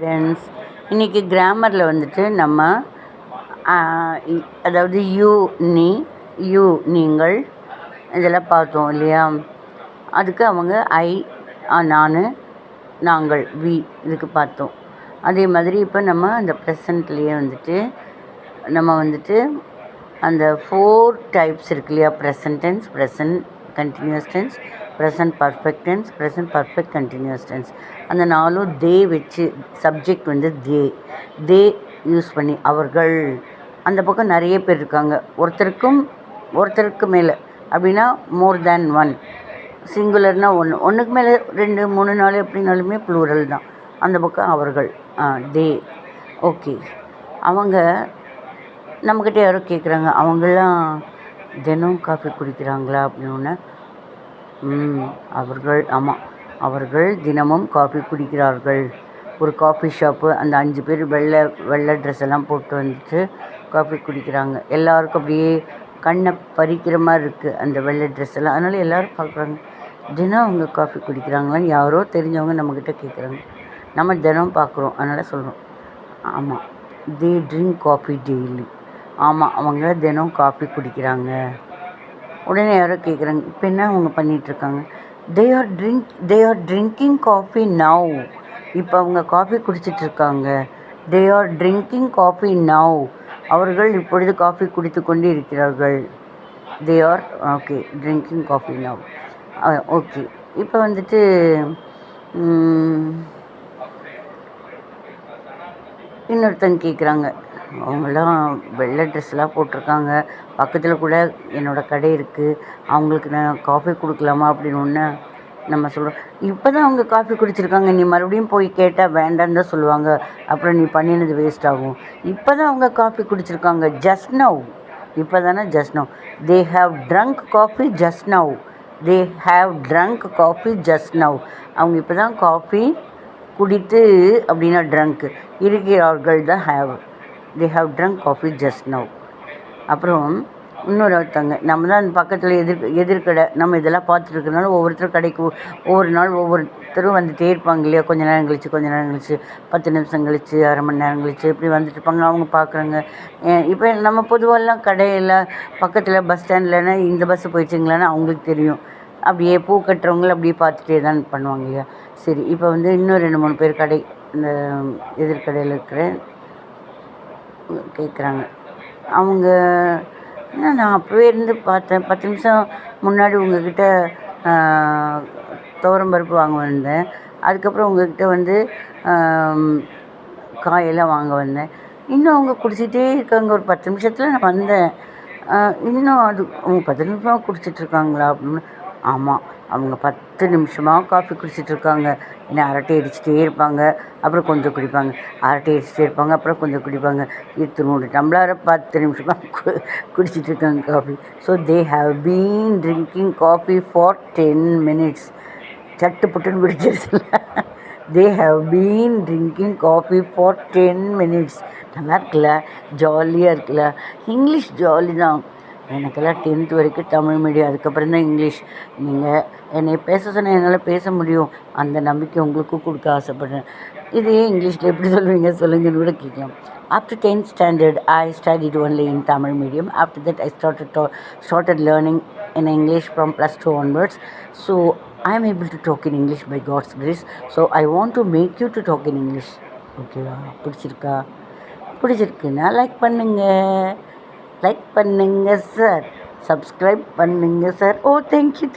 Friends, இன்றைக்கி கிராமரில் வந்துட்டு நம்ம அதாவது யூ, நீ, யூ நீங்கள் இதெல்லாம் பார்த்தோம் இல்லையா. அதுக்கு அவங்க ஐ, நான், நாங்கள், வி இதுக்கு பார்த்தோம். அதே மாதிரி இப்போ நம்ம அந்த ப்ரெசண்ட்லேயே வந்துட்டு நம்ம வந்துட்டு அந்த 4 டைப்ஸ் இருக்கு இல்லையா. Present tense, present continuous tense, present perfect tense, present perfect continuous tense. அந்த 4ம் தே வச்சு சப்ஜெக்ட் வந்து தே யூஸ் பண்ணி அவர்கள். அந்த பக்கம் நிறைய பேர் இருக்காங்க, ஒருத்தருக்கு மேலே அப்படின்னா மோர் தேன் ஒன். சிங்குலர்னால் ஒன்றுக்கு மேலே 2, 3, 4 எப்படினாலுமே ப்ளூரல் தான். அந்த பக்கம் அவர்கள், தே. ஓகே, அவங்க நம்மக்கிட்ட யாரோ கேட்குறாங்க, அவங்களாம் தினம் காஃபி குடிக்கிறாங்களா அப்படின்னு. அவர்கள், ஆமாம், அவர்கள் தினமும் காஃபி குடிக்கிறார்கள். ஒரு காஃபி ஷாப்பு, அந்த 5 பேர் வெள்ளை ட்ரெஸ் எல்லாம் போட்டு வந்துட்டு காஃபி குடிக்கிறாங்க. எல்லாருக்கும் அப்படியே கண்ணை பறிக்கிற மாதிரி இருக்குது அந்த வெள்ளை ட்ரெஸ் எல்லாம். அதனால் எல்லோரும் பார்க்குறாங்க, தினம் அவங்க காஃபி குடிக்கிறாங்களான்னு யாரோ தெரிஞ்சவங்க நம்மக்கிட்ட கேட்குறாங்க. நம்ம தினம் பார்க்குறோம், அதனால் சொல்கிறோம், ஆமாம், தே ட்ரிங்க் காஃபி டெய்லி. ஆமாம், அவங்க தினம் காஃபி குடிக்கிறாங்க. உடனே யாரோ கேட்குறாங்க, இப்போ என்ன அவங்க பண்ணிகிட்ருக்காங்க. They are drinking coffee now. இப்போ அவங்க காஃபி குடிச்சிட்ருக்காங்க. They are drinking coffee now. அவர்கள் இப்பொழுது காஃபி குடித்து கொண்டு இருக்கிறார்கள். They are okay drinking coffee now. Okay, இப்போ வந்துட்டு இன்னொருத்தங்க கேட்குறாங்க, அவங்களாம் வெள்ளை ட்ரெஸ்லாம் போட்டிருக்காங்க, பக்கத்தில் கூட என்னோடய கடை இருக்குது, அவங்களுக்கு நான் காஃபி கொடுக்கலாமா அப்படின்னு ஒன்று நம்ம சொல்கிறோம். இப்போ தான் அவங்க காஃபி குடிச்சிருக்காங்க, நீ மறுபடியும் போய் கேட்டால் வேண்டான்னு தான் சொல்லுவாங்க, அப்புறம் நீ பண்ணினது வேஸ்ட் ஆகும். இப்போ தான் அவங்க காஃபி குடிச்சிருக்காங்க, ஜஸ்ட் நவ். இப்போ தானே just now. They have trunk coffee just now. They have trunk coffee just now. அவங்க இப்போ தான் காஃபி குடித்து அப்படின்னா ட்ரங்க் இருக்கிறார்கள் தான் have. They have trunk coffee just now. அப்புறம் இன்னொருத்தங்க, நம்ம தான் பக்கத்தில் எதிர்கடை, நம்ம இதெல்லாம் பார்த்துட்டு ஒவ்வொருத்தரும் கடைக்கு ஒவ்வொரு நாள் ஒவ்வொருத்தரும் வந்துகிட்டே இருப்பாங்க இல்லையா. கொஞ்சம் நேரம் கழிச்சு 10 நிமிஷம் கழிச்சு, அரை மணி நேரம் கழிச்சு இப்படி வந்துட்டு இருப்பாங்க. அவங்க பார்க்குறாங்க. இப்போ நம்ம பொதுவாகலாம் கடையில் பக்கத்தில் பஸ் ஸ்டாண்ட்லன்னா இந்த பஸ்ஸு போயிடுச்சிங்களான்னு அவங்களுக்கு தெரியும். அப்படியே பூ கட்டுறவங்கள அப்படியே பார்த்துட்டே தான் பண்ணுவாங்க இல்லையா. சரி, இப்போ வந்து இன்னும் 2, 3 பேர் கடை இந்த எதிர்கடையில் இருக்கிற கேட்குறாங்க. அவங்க என்ன, நான் அப்போவே இருந்து பார்த்தேன், 10 நிமிஷம் முன்னாடி உங்கள்கிட்ட துவரம்பருப்பு வாங்க வந்தேன், அதுக்கப்புறம் உங்கள்கிட்ட வந்து காயெல்லாம் வாங்க வந்தேன், இன்னும் அவங்க குடிச்சிட்டே இருக்காங்க. ஒரு 10 நிமிஷத்தில் நான் வந்தேன், இன்னும் அது அவங்க 10 நிமிஷமாக குடிச்சிட்ருக்காங்களா அப்படின்னு. ஆமாம், அவங்க 10 நிமிஷமாக காஃபி குடிச்சிட்ருக்காங்க. என்ன அரட்டை அடிச்சுட்டே இருப்பாங்க, அப்புறம் கொஞ்சம் குடிப்பாங்க, அரட்டை அடிச்சுட்டே இருப்பாங்க, அப்புறம் கொஞ்சம் குடிப்பாங்க. இத்தனோட டம்ளரை 10 நிமிஷமாக குடிச்சிட்ருக்காங்க coffee. So they have been drinking coffee for 10 minutes. சட்டு புட்டுன்னு குடிச்சிருச்சுல. They have been drinking coffee for 10 minutes. நல்லா இருக்குல்ல, ஜாலியாக இருக்குல்ல. இங்கிலீஷ் ஜாலி தான். எனக்கெல்லாம் 10th வரைக்கும் தமிழ் மீடியம், அதுக்கப்புறம் தான் இங்கிலீஷ். நீங்கள் என்னை பேச சொன்னால் என்னால் பேச முடியும், அந்த நம்பிக்கை உங்களுக்கும் கொடுக்க ஆசைப்பட்றேன். இதே இங்கிலீஷில் எப்படி சொல்லுவீங்க சொல்லுங்கன்னு கூட கேட்கலாம். After 10th standard, I studied only in Tamil medium. After that, I started learning in English from +2 onwards. So, I am able to talk in English by God's grace. So, I want to make you to talk in English. ஓகேவா? பிடிச்சிருக்குன்னா like பண்ணுங்க sir, subscribe பண்ணுங்க sir. ஓ, thank you.